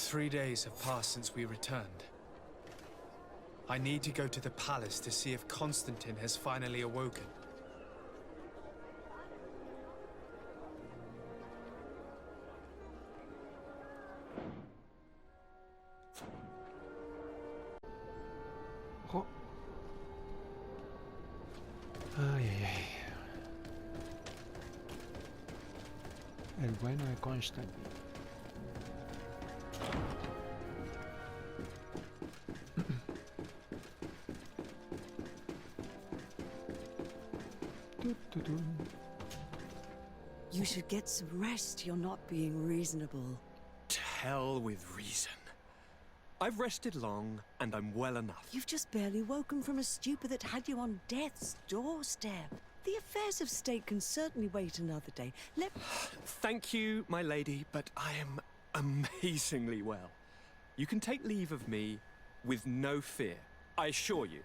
3 days have passed since we returned. I need to go to the palace to see if Constantine has finally awoken. Ojo. Ay, ay, ay. El bueno de Constantine. You should get some rest. You're not being reasonable. To hell with reason. I've rested long, and I'm well enough. You've just barely woken from a stupor that had you on death's doorstep. The affairs of state can certainly wait another day. Thank you, my lady, but I am amazingly well. You can take leave of me with no fear, I assure you.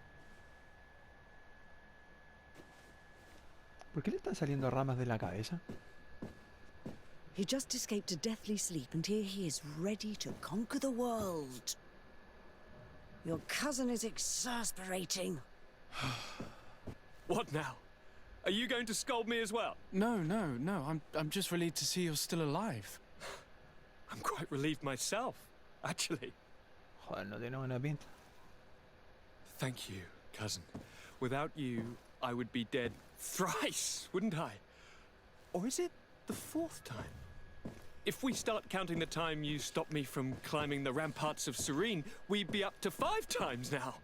¿Por qué le están saliendo ramas de la cabeza? He just escaped a deathly sleep, and here he is, ready to conquer the world. Your cousin is exasperating. What now? Are you going to scold me as well? No. I'm just relieved to see you're still alive. I'm quite relieved myself, actually. Joder, no tiene buena pinta. Thank you, cousin. Without you, I would be dead thrice, wouldn't I? Or is it the 4th time? If we start counting the time you stopped me from climbing the ramparts of Serene, we'd be up to 5 times now.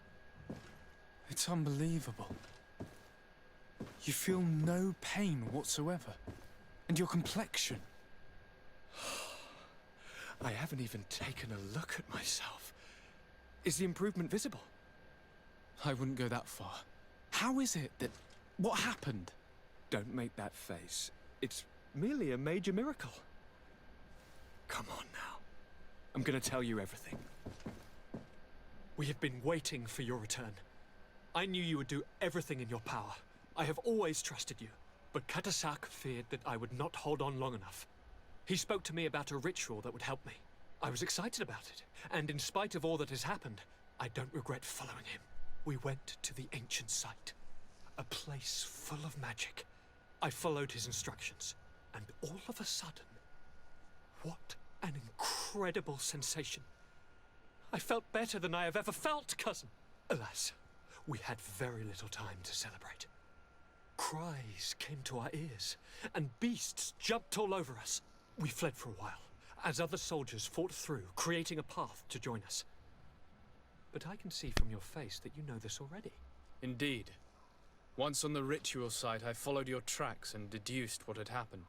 It's unbelievable. You feel no pain whatsoever. And your complexion. I haven't even taken a look at myself. Is the improvement visible? I wouldn't go that far. How is it that... What happened? Don't make that face. It's merely a major miracle. Come on now. I'm gonna tell you everything. We have been waiting for your return. I knew you would do everything in your power. I have always trusted you, but Katasak feared that I would not hold on long enough. He spoke to me about a ritual that would help me. I was excited about it, and in spite of all that has happened, I don't regret following him. We went to the ancient site, a place full of magic. I followed his instructions, and all of a sudden, what an incredible sensation. I felt better than I have ever felt, cousin. Alas, we had very little time to celebrate. Cries came to our ears, and beasts jumped all over us. We fled for a while, as other soldiers fought through, creating a path to join us. But I can see from your face that you know this already. Indeed. Once on the ritual site, I followed your tracks and deduced what had happened.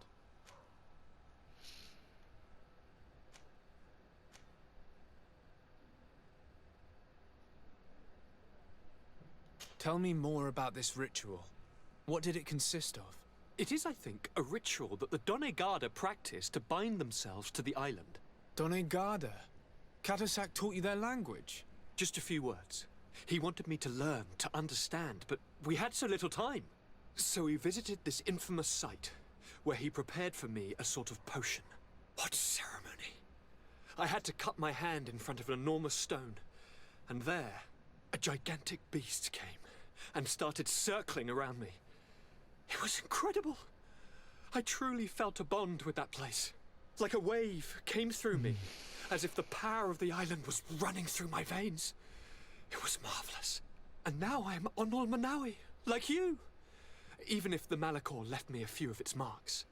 Tell me more about this ritual. What did it consist of? It is, I think, a ritual that the Donegada practice to bind themselves to the island. Donegada? Katasak taught you their language? Just a few words. He wanted me to learn, to understand, but we had so little time. So we visited this infamous site, where he prepared for me a sort of potion. What ceremony! I had to cut my hand in front of an enormous stone, and there, a gigantic beast came and started circling around me. It was incredible. I truly felt a bond with that place. Like a wave came through me, as if the power of the island was running through my veins. It was marvelous. And now I am Onol Manawi, like you. Even if the Malachor left me a few of its marks.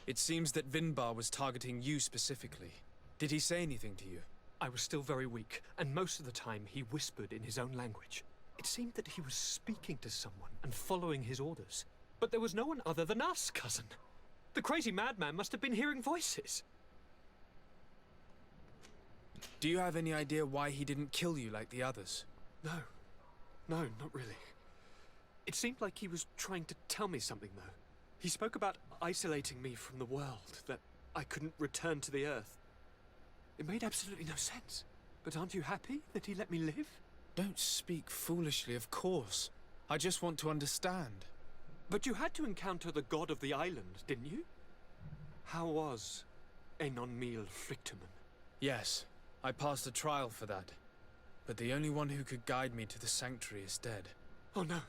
It seems that Vinbar was targeting you specifically. Did he say anything to you? I was still very weak, and most of the time he whispered in his own language. It seemed that he was speaking to someone and following his orders. But there was no one other than us, cousin. The crazy madman must have been hearing voices. Do you have any idea why he didn't kill you like the others? No, not really. It seemed like he was trying to tell me something, though. He spoke about isolating me from the world, that I couldn't return to the Earth. It made absolutely no sense. But aren't you happy that he let me live? Don't speak foolishly, of course. I just want to understand. But you had to encounter the god of the island, didn't you? How was Enon Frictamen? Yes, I passed a trial for that. But the only one who could guide me to the sanctuary is dead. Oh no.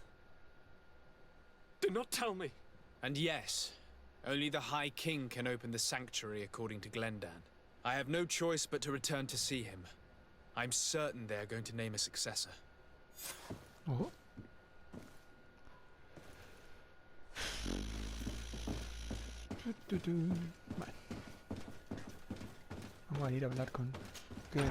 Do not tell me. And yes, only the High King can open the sanctuary according to Glendan. I have no choice but to return to see him. I'm certain they are going to name a successor. Ojo. Vale. Vamos a ir a hablar con Kevin.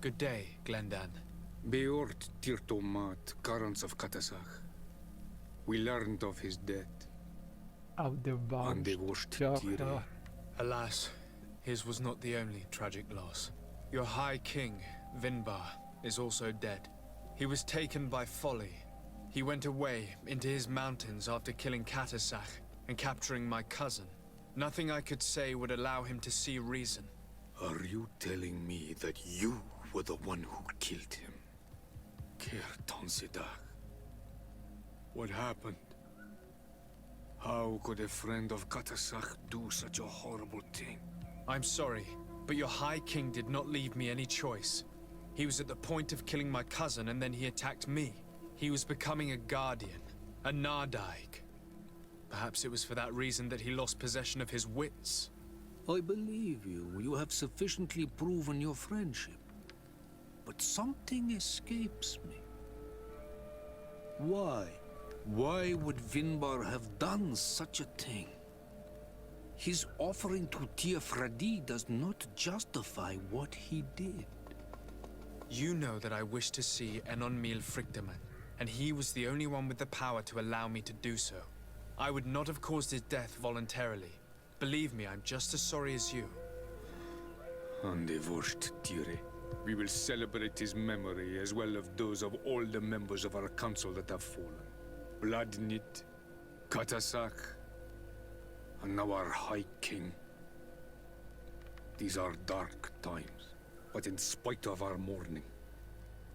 Good day, Glendan. Beort Tirtomat, Garants of Katasach. We learned of his death. Out the box. And they washed Ja, Tire. ja. Alas, his was not the only tragic loss. Your High King, Vinbar, is also dead. He was taken by folly. He went away into his mountains after killing Katasach and capturing my cousin. Nothing I could say would allow him to see reason. Are you telling me that you were the one who killed him? Kertonsidach. What happened? How could a friend of Katasach do such a horrible thing? I'm sorry, but your High King did not leave me any choice. He was at the point of killing my cousin and then he attacked me. He was becoming a guardian, a Nardaig. Perhaps it was for that reason that he lost possession of his wits. I believe you. You have sufficiently proven your friendship. But something escapes me. Why? Why would Vinbar have done such a thing? His offering to Tiafradi does not justify what he did. You know that I wish to see Enon Frictamen, and he was the only one with the power to allow me to do so. I would not have caused his death voluntarily. Believe me, I'm just as sorry as you. Undivorced Tire. We will celebrate his memory as well as those of all the members of our council that have fallen. Vladnit, Katasach, and now our High King. These are dark times, but in spite of our mourning,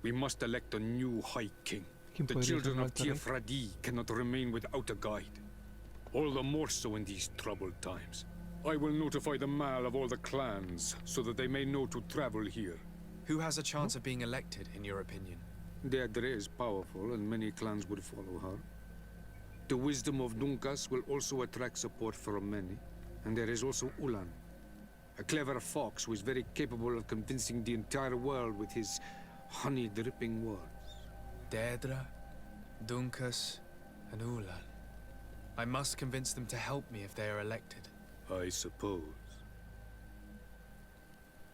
we must elect a new High King. ¿Quién The podría ser children un of alto rey? Tiafradi cannot remain without a guide. All the more so in these troubled times. I will notify the Mal of all the clans, so that they may know to travel here. Who has a chance of being elected, in your opinion? Deirdre is powerful, and many clans would follow her. The wisdom of Dunkas will also attract support from many. And there is also Ulan, a clever fox who is very capable of convincing the entire world with his honey-dripping words. Deirdre, Dunkas, and Ulan. I must convince them to help me if they are elected. I suppose.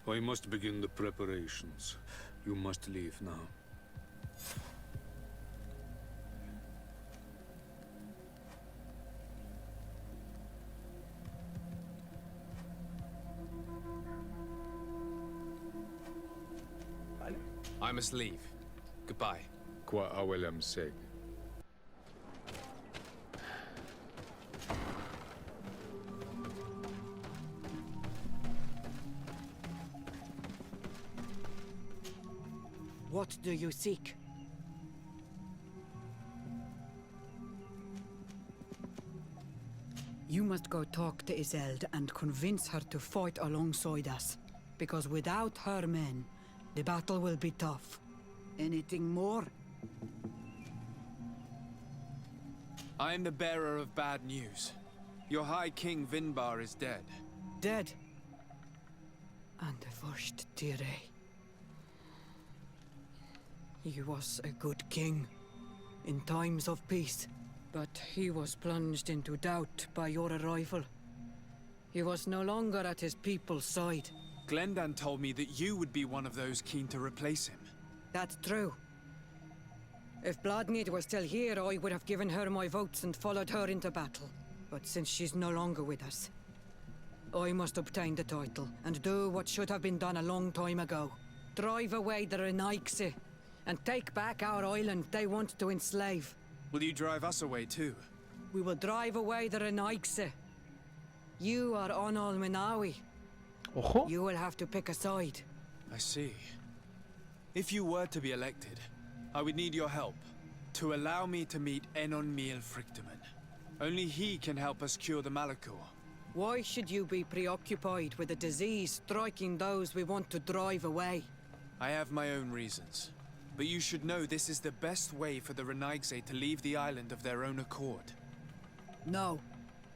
I must begin the preparations. You must leave now. Vale. I must leave. Goodbye. Qua awelem seg. What do you seek? You must go talk to Iseld and convince her to fight alongside us. Because without her men, the battle will be tough. Anything more? I am the bearer of bad news. Your High King Vinbar is dead. Dead. And the worst Tire. He was a good king in times of peace, but he was plunged into doubt by your arrival. He was no longer at his people's side. Glendan told me that you would be one of those keen to replace him. That's true. If Bladnid were still here, I would have given her my votes and followed her into battle. But since she's no longer with us, I must obtain the title and do what should have been done a long time ago. Drive away the Renaigse and take back our island they want to enslave. Will you drive us away too? We will drive away the Renaigse. You are Onal Minawi. Ojo. You will have to pick a side. I see. If you were to be elected, I would need your help to allow me to meet Enon Miel Frichteman. Only he can help us cure the Malachor. Why should you be preoccupied with a disease striking those we want to drive away? I have my own reasons. But you should know this is the best way for the Renaigse to leave the island of their own accord. No.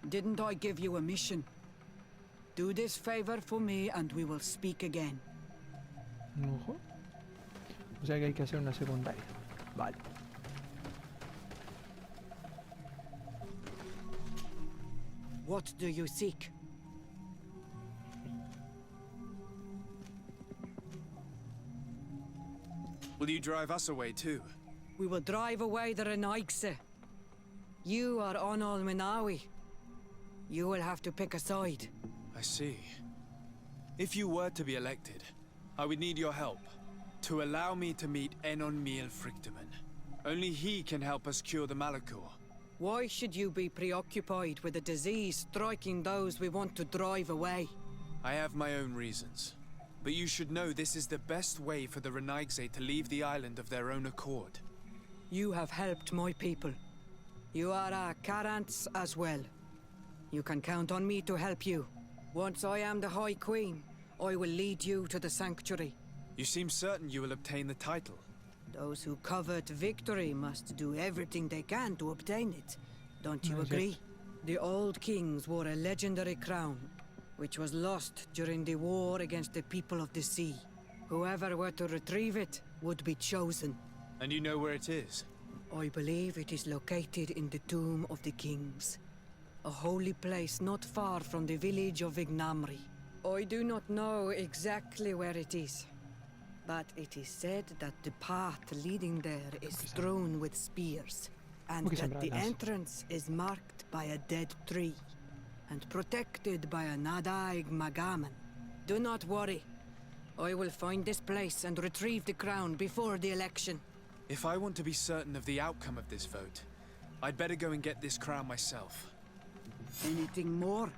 Didn't I give you a mission? Do this favor for me and we will speak again. Ojo. O sea que hay que hacer una secundaria. Vale. What do you seek? Will you drive us away too? We will drive away the Renaigse. You are Onal Minawi. You will have to pick a side. I see. If you were to be elected, I would need your help to allow me to meet Enon Miel Frichteman. Only he can help us cure the Malachor. Why should you be preoccupied with a disease striking those we want to drive away? I have my own reasons. But you should know this is the best way for the Renaigse to leave the island of their own accord. You have helped my people. You are a Karants as well. You can count on me to help you. Once I am the High Queen, I will lead you to the sanctuary. You seem certain you will obtain the title. Those who covet victory must do everything they can to obtain it. Don't you No, yes. agree? The old kings wore a legendary crown, which was lost during the war against the people of the sea. Whoever were to retrieve it would be chosen. And you know where it is? I believe it is located in the Tomb of the Kings, a holy place not far from the village of Vignamri. I do not know exactly where it is, but it is said that the path leading there is strewn with spears, and Okay, that the Sambranas. entrance is marked by a dead tree, and protected by a Nadaig Magaman. Do not worry. I will find this place and retrieve the crown before the election. If I want to be certain of the outcome of this vote, I'd better go and get this crown myself. Anything more?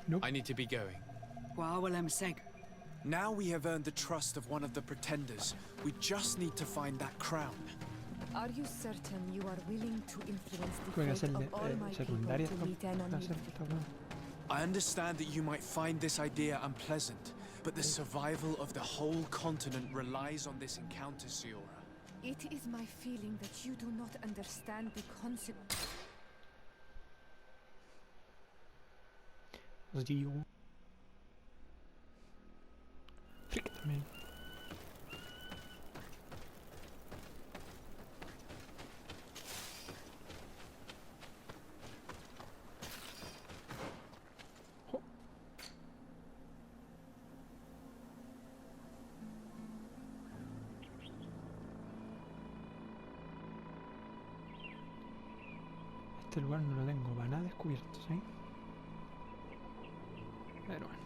Nope. I need to be going. Wawalem Seg. Now we have earned the trust of one of the pretenders. We just need to find that crown. Are you certain you are willing to influence the Voy a fate hacer of all my people secundaria. to meet Enon Hacer Miel? esta weá. I understand that you might find this idea unpleasant, but the survival of the whole continent relies on this encounter, Siora. It is my feeling that you do not understand the consequence. Rio. Frichteman. Jo. Este lugar no lo tengo para nada descubierto, ¿sí? Pero bueno.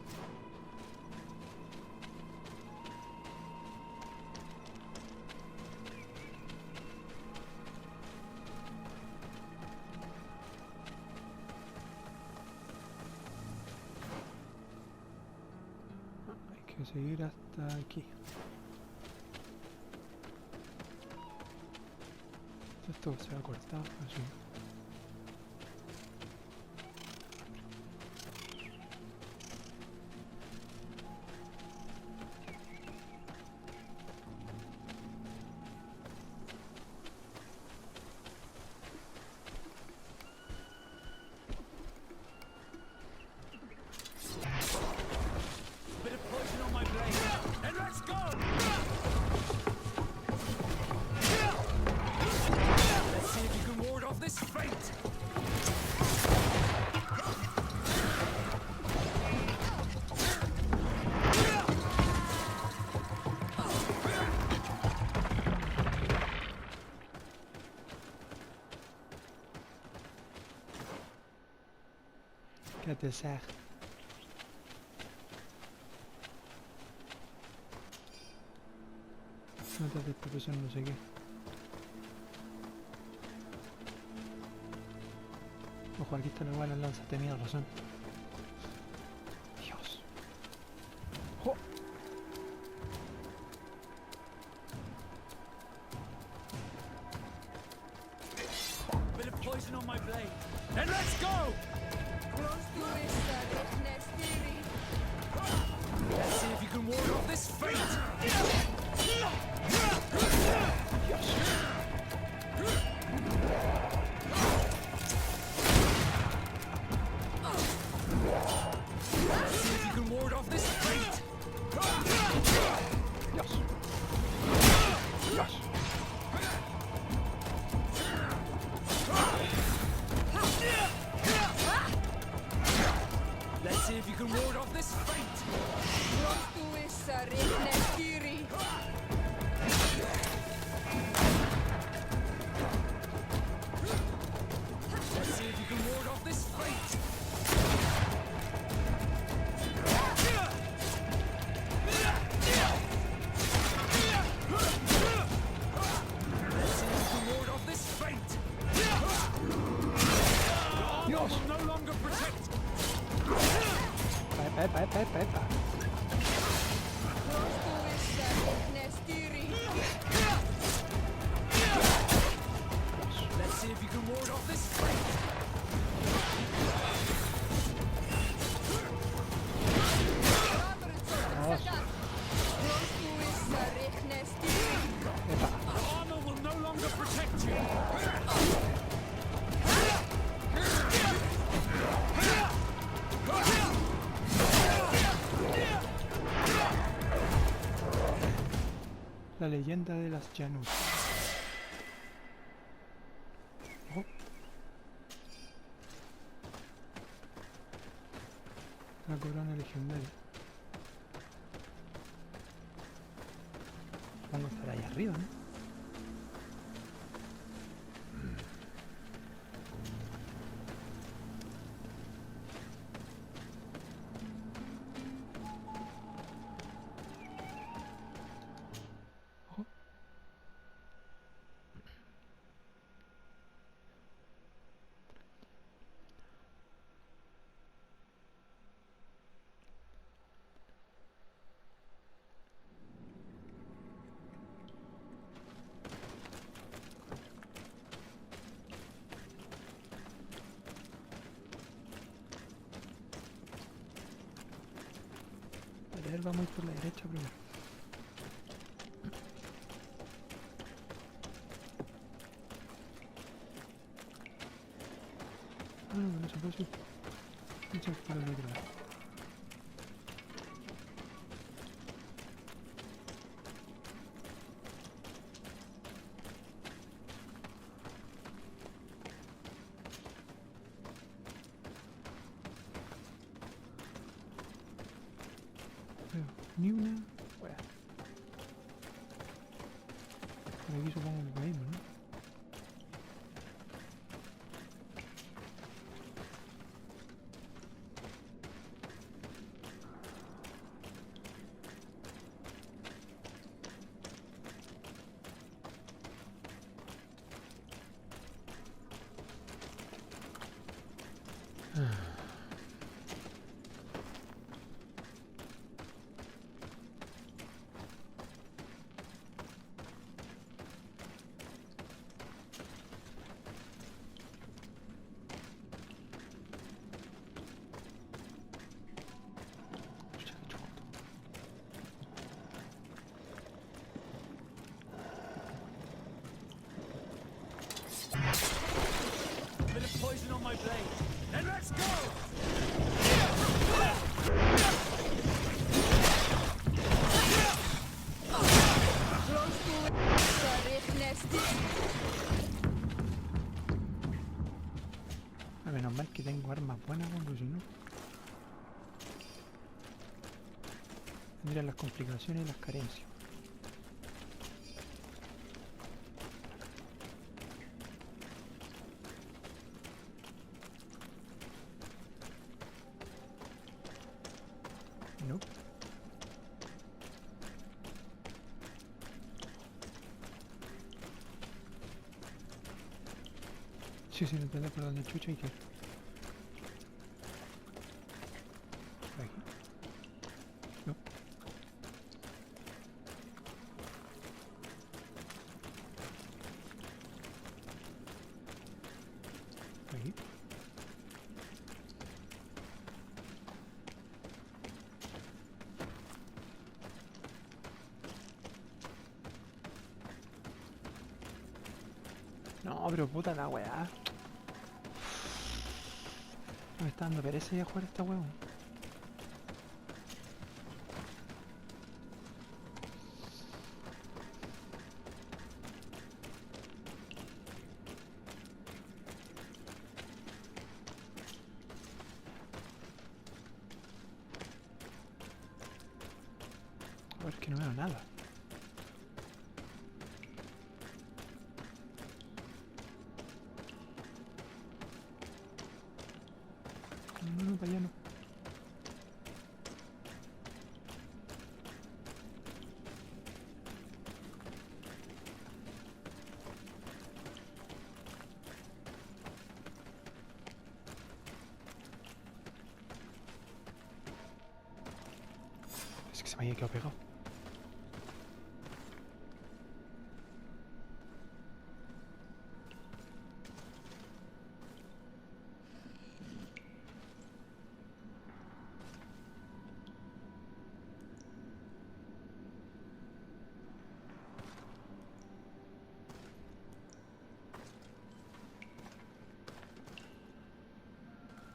Hay que seguir hasta aquí. Esto se va a cortar así. Quédate, Sag. Notas del profesor no sé qué. Ojo, aquí está la buena lanza, tenía razón. Dios. ¡Oh! Bit of poison on my blade. And let's go! Let's see if you can ward off this fate! Let's see if you can ward off this fate! Dios. Dios. Let's see if you can ward off this fate! Let's see if you can ward off this fate! Let's see if you can ward off this fate! Your armor will no longer protect! Epa. Let's see if you can ward off this fate! Your armor will no longer protect you! La leyenda de las llanuras. Ojo. La corona legendaria. Supongo que estará ahí arriba, ¿no? Ojo. A ver, vamos a ir por la derecha primero. Ah, no, no se puede subir. Vamos a ir por el otro lado. Veo ni una wea. Por aquí supongo que caímos, ¿no? Pucha, qué chulo. Bit of poison on my blade. And let's go! Ah, menos mal que tengo armas buenas, porque si no tendrían las complicaciones y las carencias. No. Sí, no entendés por dónde chucha hay que ir. No, pero puta la weá. Me está dando pereza ya jugar esta weón. A ver, es que no veo nada. No, para allá no. Es que se me había quedado pegado.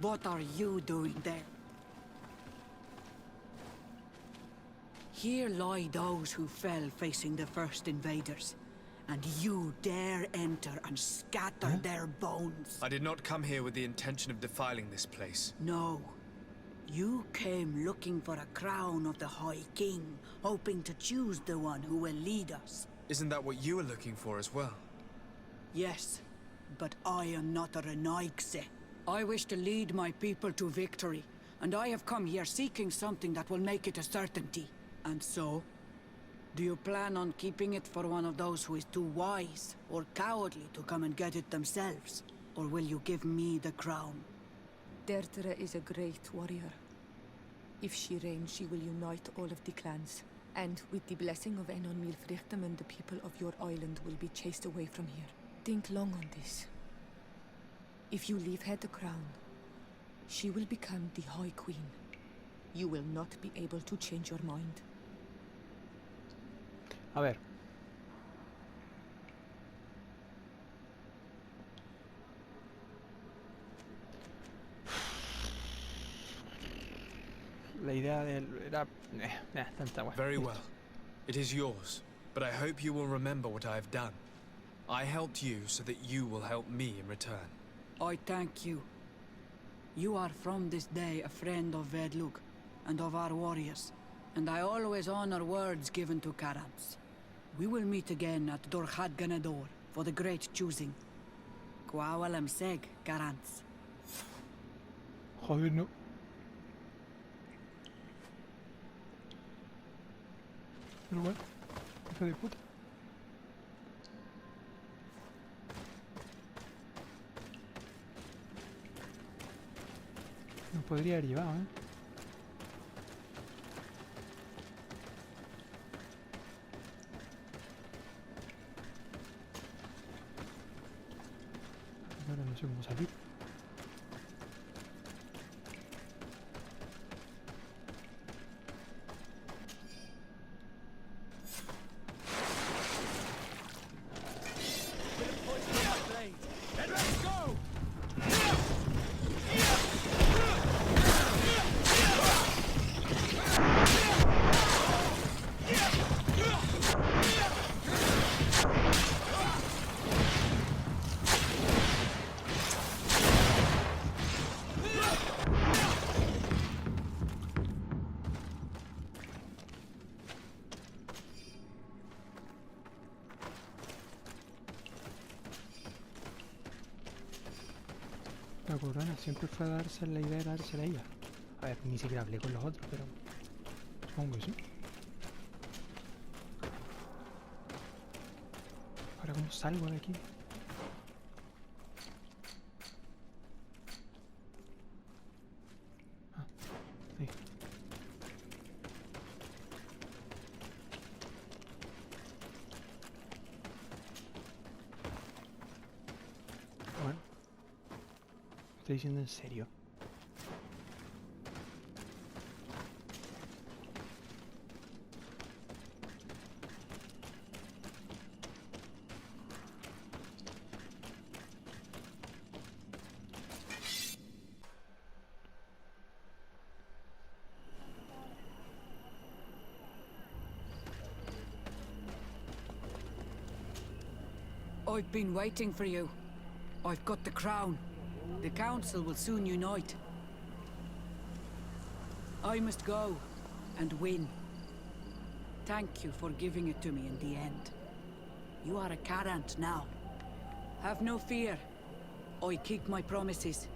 What are you doing there? Here lie those who fell facing the first invaders, and you dare enter and scatter their bones. I did not come here with the intention of defiling this place. No. You came looking for a crown of the High King, hoping to choose the one who will lead us. Isn't that what you were looking for as well? Yes, but I am not a Renaigse. I wish to lead my people to victory, and I have come here seeking something that will make it a certainty. And so, do you plan on keeping it for one of those who is too wise or cowardly to come and get it themselves? Or will you give me the crown? Deirdre is a great warrior. If she reigns, she will unite all of the clans. And with the blessing of Enon Milfrichtem, the people of your island will be chased away from here. Think long on this. If you leave her the crown, she will become the High Queen. You will not be able to change your mind. A ver. La idea era... tanta weá. Very well. It is yours, but I hope you will remember what I have done. I helped you so that you will help me in return. I thank you. You are from this day a friend of Vedlug and of our warriors, and I always honor words given to Karans. We will meet again at Dorchad Ganador for the great choosing. Kwawalam Seg, Karans. Joder, no. Pero bueno, hijo de puta. No podría haber llevado, ¿eh? Ahora no sé cómo salir. La corona siempre fue a darse la idea de dársela a ella. A ver, ni siquiera hablé con los otros, pero supongo que sí. Ahora, ¿cómo salgo de aquí? Ah, ahí. Bueno. ¿Estoy diciendo en serio? I've been waiting for you. I've got the crown. The council will soon unite. I must go and win. Thank you for giving it to me in the end. You are a Carant now. Have no fear. I keep my promises.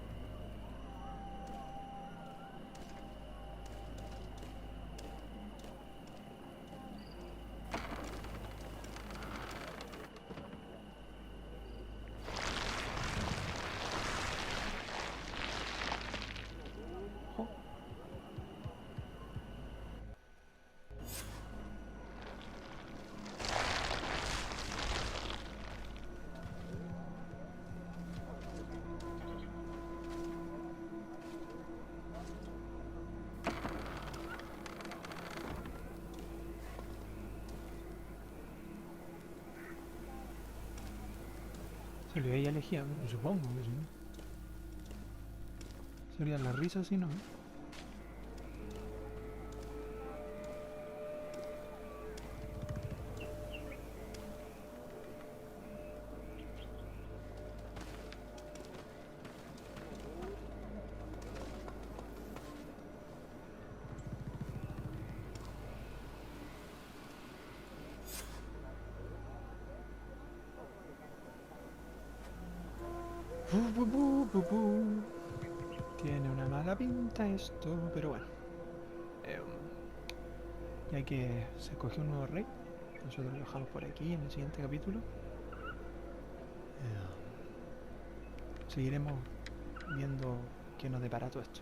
Se le veía elegida, supongo que sí. Serían las risas si no. Tiene una mala pinta esto, pero bueno. Ya que se escogió un nuevo rey, nosotros lo dejamos por aquí en el siguiente capítulo. Seguiremos viendo qué nos depara todo esto.